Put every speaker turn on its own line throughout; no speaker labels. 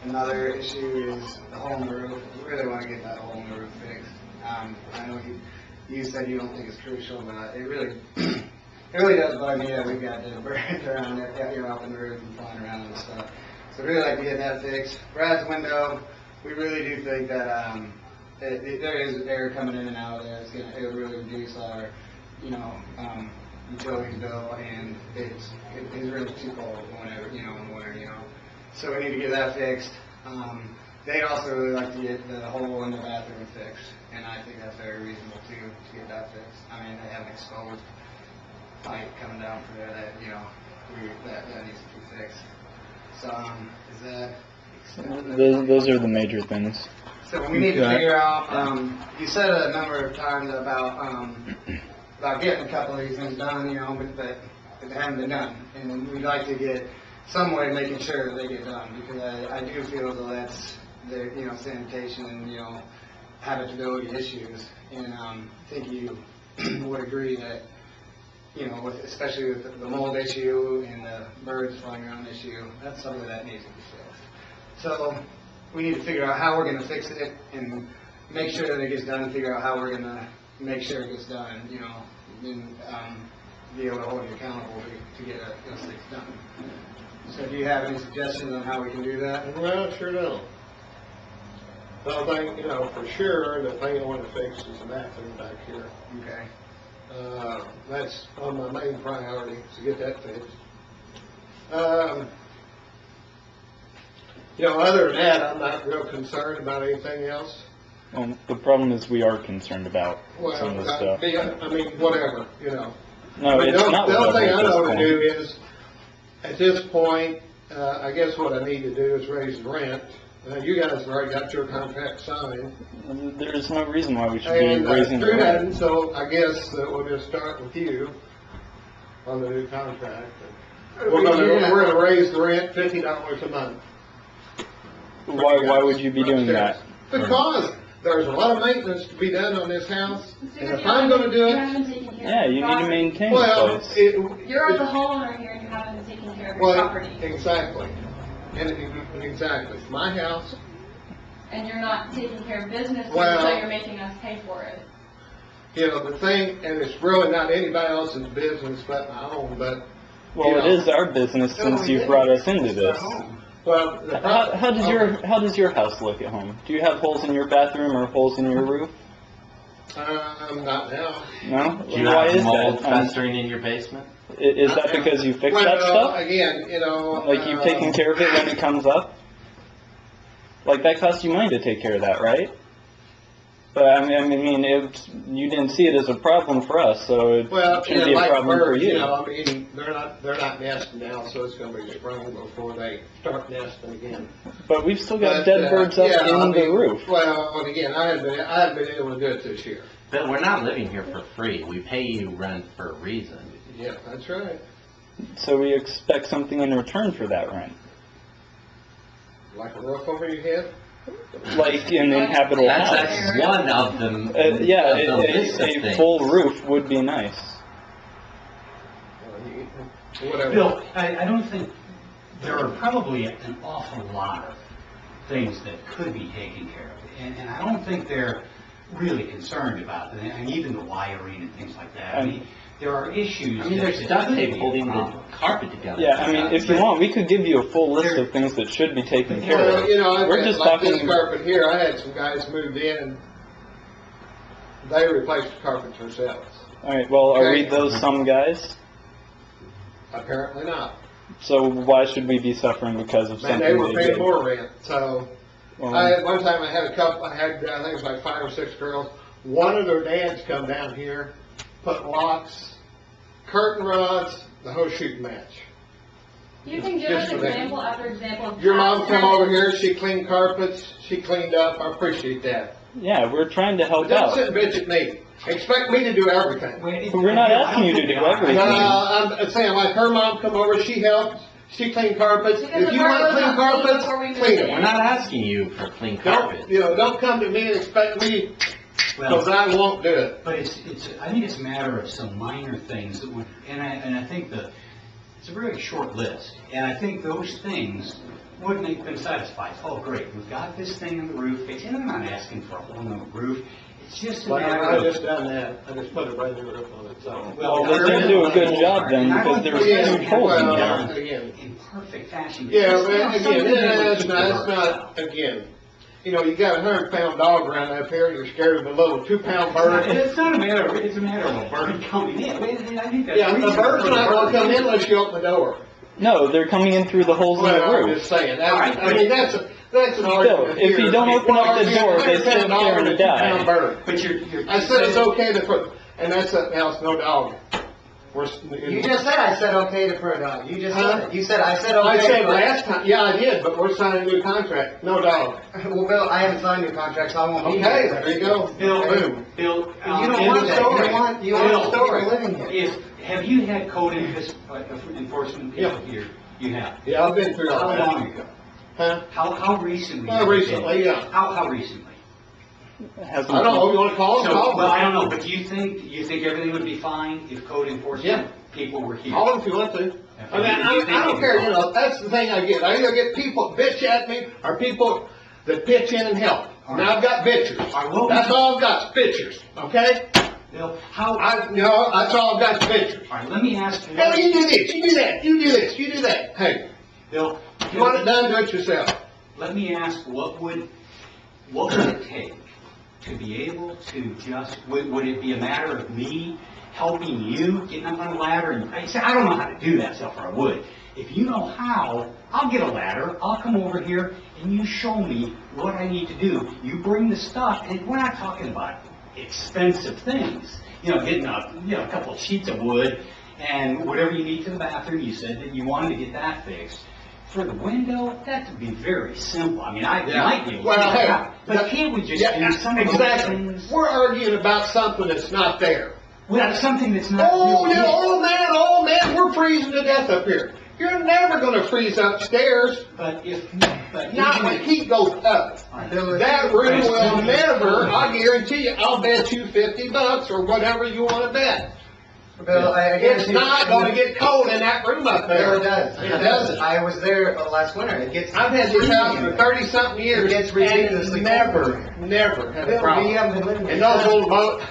Another issue is the hole in the roof. We really want to get that hole in the roof fixed. I know you said you don't think it's crucial, but it really it really does bug me that we've got dead birds around it, up in the roof and flying around and stuff. So we'd really like to get that fixed. Brad's window, we really do think that there is air coming in and out of there. It'll really reduce our, utilities bill, and it's really too cold whenever, in the winter, So we need to get that fixed. They'd also really like to get the hole in the bathroom fixed, and I think that's very reasonable too, to get that fixed. I mean, they have an exposed pipe coming down from there that, that needs to be fixed. So, is that...
Those are the major things.
So we need to figure out, you said a number of times about getting a couple of these things done, but they haven't been done. And we'd like to get some way of making sure that they get done, because I do feel that that's their, sanitation and, habitability issues. And I think you would agree that, especially with the mold issue and the birds flying around issue, that's something that needs to be fixed. So we need to figure out how we're going to fix it and make sure that it gets done, and figure out how we're going to make sure it gets done, and be able to hold you accountable to get those things done. So do you have any suggestions on how we can do that?
Well, sure don't. The only thing, for sure, the thing I want to fix is the bathroom back here.
Okay.
That's on my main priority, to get that fixed. Other than that, I'm not real concerned about anything else.
Well, the problem is we are concerned about some of the stuff.
I mean, whatever,
No, it's not
the only
whatever
thing
at
I
this
know to
point.
do is, at this point, I guess what I need to do is raise the rent. You guys have already got your contract signed.
There's no reason why we should
And
be raising the
through that,
rent.
so I guess that we'll just start with you on the new contract. We're gonna raise the rent $50 a month.
Why would you be doing that?
Because there's a lot of maintenance to be done on this house, and if I'm gonna do it,
Yeah, you need to maintain the
well,
place.
You're the homeowner here and you haven't been taking care of your property.
Exactly. Exactly. My house.
And you're not taking care of business,
Well,
so you're making us pay for it.
The thing, and it's really not anybody else's business but my own, but...
Well, it is our business since you brought us into this.
Well,
How does your house look at home? Do you have holes in your bathroom or holes in your roof?
Not now.
No?
Do you
Why
have
is
mold
that?
festering in your basement?
Is that because you fixed that stuff?
Again,
Like you've taken care of it when it comes up? Like that costs you money to take care of that, right? But I mean, you didn't see it as a problem for us, so it shouldn't be a problem for you.
they're not nesting now, so it's going to be spring before they start nesting again.
But we've still got dead birds up in the roof.
Well, and again, I haven't been able to do it this year.
But we're not living here for free. We pay you rent for a reason.
Yeah, that's right.
So we expect something in return for that rent.
Like a roof over your head?
Like an inhabitable house.
That's one of them.
A full roof would be nice.
Whatever.
Bill, I don't think there are probably an awful lot of things that could be taken care of, and I don't think they're really concerned about it, and even the wiring and things like that. I mean, there are issues.
There's duct tape holding the carpet together.
Yeah, I mean, if you want, we could give you a full list of things that should be taken care of.
We're just like talking. This carpet here, I had some guys moved in, and they replaced the carpet themselves.
All right. Well, are we those some guys?
Apparently not.
So why should we be suffering because of something
they were paying
did?
more rent. So one time I had a couple. I think it was like 5 or 6 girls. One of their dads come down here, put locks, curtain rods, the whole shooting match.
You can give us example after example.
Your mom come over here, she cleaned carpets, she cleaned up, I appreciate that.
Yeah, we're trying to help
Don't
out.
sit and bitch at me. Expect me to do everything.
We're not asking you to do everything.
No, I'm saying like her mom come over, she helped, she cleaned carpets.
Because
if you want to clean carpets, clean them.
We're not asking you for clean carpet.
Don't come to me and expect me, because I won't do it.
But I think it's a matter of some minor things that would, and I think it's a very short list, and I think those things would make them satisfied. Oh, great, we've got this thing in the roof, and I'm not asking for a whole new roof, it's just a
Well,
matter
I
of...
just done that, I just put a brand new roof on it, so.
Well, they didn't do a good job then, because there was huge holes in there.
Again,
In perfect fashion.
yeah,
Just,
but
you know,
again,
something that would
it's
keep
not,
the
it's
birds
not,
out.
again, you know, you got a 100-pound dog around up here, and you're scared of a little 2-pound bird.
It's not a matter, it's a matter of a bird coming in. I think that's
Yeah, the
reasonable
bird's
for the
not
bird
gonna come
to
in unless you open the door.
No, they're coming in through the holes in the
Well, I'm
roof.
just saying, that's,
All right,
I mean, that's an argument
if you
here.
don't open up the
Well,
door, they sit
100-pound dog
there
and
and
a 2-pound
die.
bird.
But you're...
I said it's okay to put, and that's something else, no dog.
You just said I said okay to put a dog. You just
Huh?
said it. You said I said okay.
I said
for-
last time, yeah, I did, but we're signing a new contract, no dog.
Well, Bill, I haven't signed your contract, so I won't be
Okay,
here.
there you go.
Bill,
Boom.
Bill,
You don't
end
want
of
that.
story.
You want
Bill,
people living here.
Have you had code enforcement people here? You have.
Yeah, I've been through all
How
that.
long ago?
Huh?
How recently?
Well,
have you
recently,
been?
yeah.
How recently?
Hasn't-
I don't know, you wanna call them,
So,
call
well, I
them.
don't know, but do you think everything would be fine if code enforcement
Yeah.
people were here?
Call them if you want to. I mean, I don't care, you know, that's the thing I get. I either get people bitch at me, or people that pitch in and help. And I've got bitchers. That's all I've got, is bitchers, okay?
Bill,
that's all I've got, is bitchers.
all right, let me ask you.
Hey, you do this, you do that, you do this, you do that. Hey,
Bill,
if you want it done, do it yourself.
let me ask, what would it take to be able to just, would it be a matter of me helping you, getting up on a ladder, and I say, I don't know how to do that stuff, or I would. If you know how, I'll get a ladder, I'll come over here, and you show me what I need to do. You bring the stuff, and we're not talking about expensive things. You know, getting a couple of sheets of wood, and whatever you need to the bathroom, you said that you wanted to get that fixed. For the window, that would be very simple. I mean, I might be able to
Well,
figure it
hey,
out. But can't we just do some of those
exactly.
things?
We're arguing about something that's not there.
Well, something that's not
Oh,
really
yeah,
it.
oh man, we're freezing to death up here. You're never gonna freeze upstairs.
But
Not when heat goes up. That room will never, I guarantee you, I'll bet you $50 or whatever you wanna bet.
Bill, I
It's
guarantee
not gonna get cold in that room up there.
Bill, it does.
It doesn't.
I was there last winter. It gets.
I've had this house for 30-something years.
It gets ridiculously
and never had a
Bill,
problem.
we haven't been living here.
And those old boat,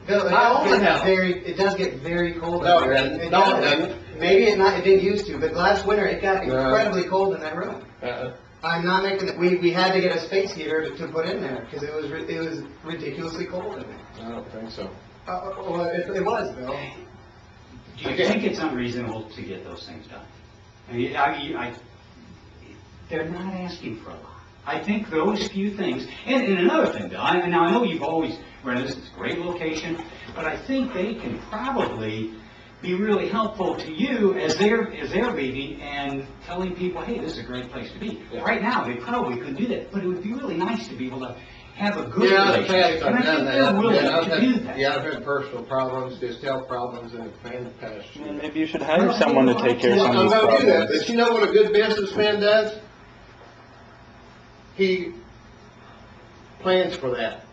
Bill,
I own the house.
it does get very cold.
No,
up there.
it doesn't. No, it doesn't.
Maybe it didn't used to, but last winter it got incredibly cold in that room. I'm not making it. We had to get a space heater to put in there because it was ridiculously cold in there.
I don't think so.
Well, it was, Bill.
do you think it's unreasonable to get those things done? They're not asking for a lot. I think those few things, and another thing, Bill, I know you've always run this, it's a great location, but I think they can probably be really helpful to you as they're leaving and telling people, hey, this is a great place to be.
Yeah.
Right now, they probably couldn't do that, but it would be really nice to be able to have a good
Yeah, in the
relationship.
past
And I
I've done
think they're
that.
willing
Yeah,
to do that.
Yeah, I've had personal problems, just health problems in the past.
And maybe you should hire someone to take care of some
I'm
of these
gonna do that, but
problems.
you know what a good businessman does? He plans for that.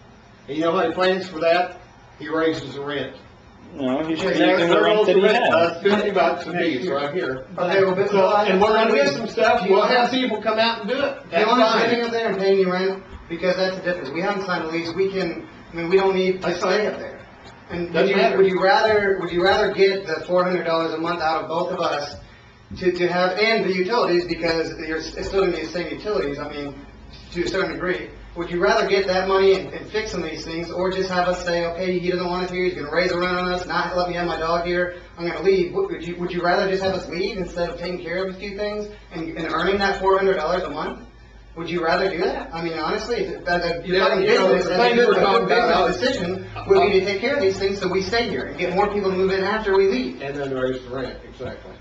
And you know how he plans for that? He raises the rent.
No, he should
And
be using the rent that he has.
$50 a piece right here.
Okay, well,
So, and we're gonna get some stuff, we'll have people come out and do it.
Do you
That's
want us living
fine.
up there and paying you rent? Because that's the difference. We haven't signed a lease. We don't need to stay up there. And
Doesn't matter.
would you rather get the $400 a month out of both of us to have, and the utilities, because it's still gonna be the same utilities, I mean, to a certain degree. Would you rather get that money and fix some of these things, or just have us say, okay, he doesn't want us here, he's gonna raise the rent on us, not let me have my dog here, I'm gonna leave? Would you rather just have us leave instead of taking care of a few things and earning that $400 a month? Would you rather do that? I mean, honestly, you're talking business,
the
and
thing
if you were
we're
to
talking
business
about-
decision would be to take care of these things so we stay here and get more people to move in after we leave.
And then raise the rent, exactly.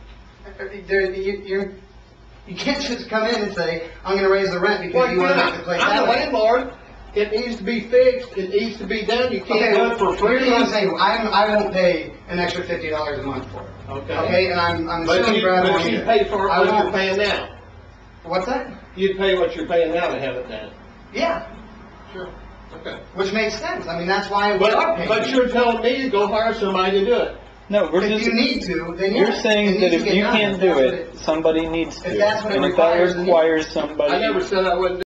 You can't just come in and say, I'm gonna raise the rent because you wanna make the place
I'm
that
the
way.
landlord, it needs to be fixed, it needs to be done, you
Okay,
can't do it for free.
here's what I'm saying, I won't pay an extra $50 a month for it. Okay, and I'm
But
assuming
you,
Brad
but
won't
you
either.
pay for
I
what you're
won't-
paying now.
What's that?
You'd pay what you're paying now to have it done.
Yeah,
Sure. Okay.
which makes sense, I mean, that's why we are paying.
But you're telling me to go hire somebody to do it.
No, we're
If
just.
you need to, then
You're
yes, it
saying
needs
that
to
if
get
you
done.
can't
If
do
that's what
it, somebody needs to.
if that's what it
And if that
requires, then
requires somebody.
I never said I wouldn't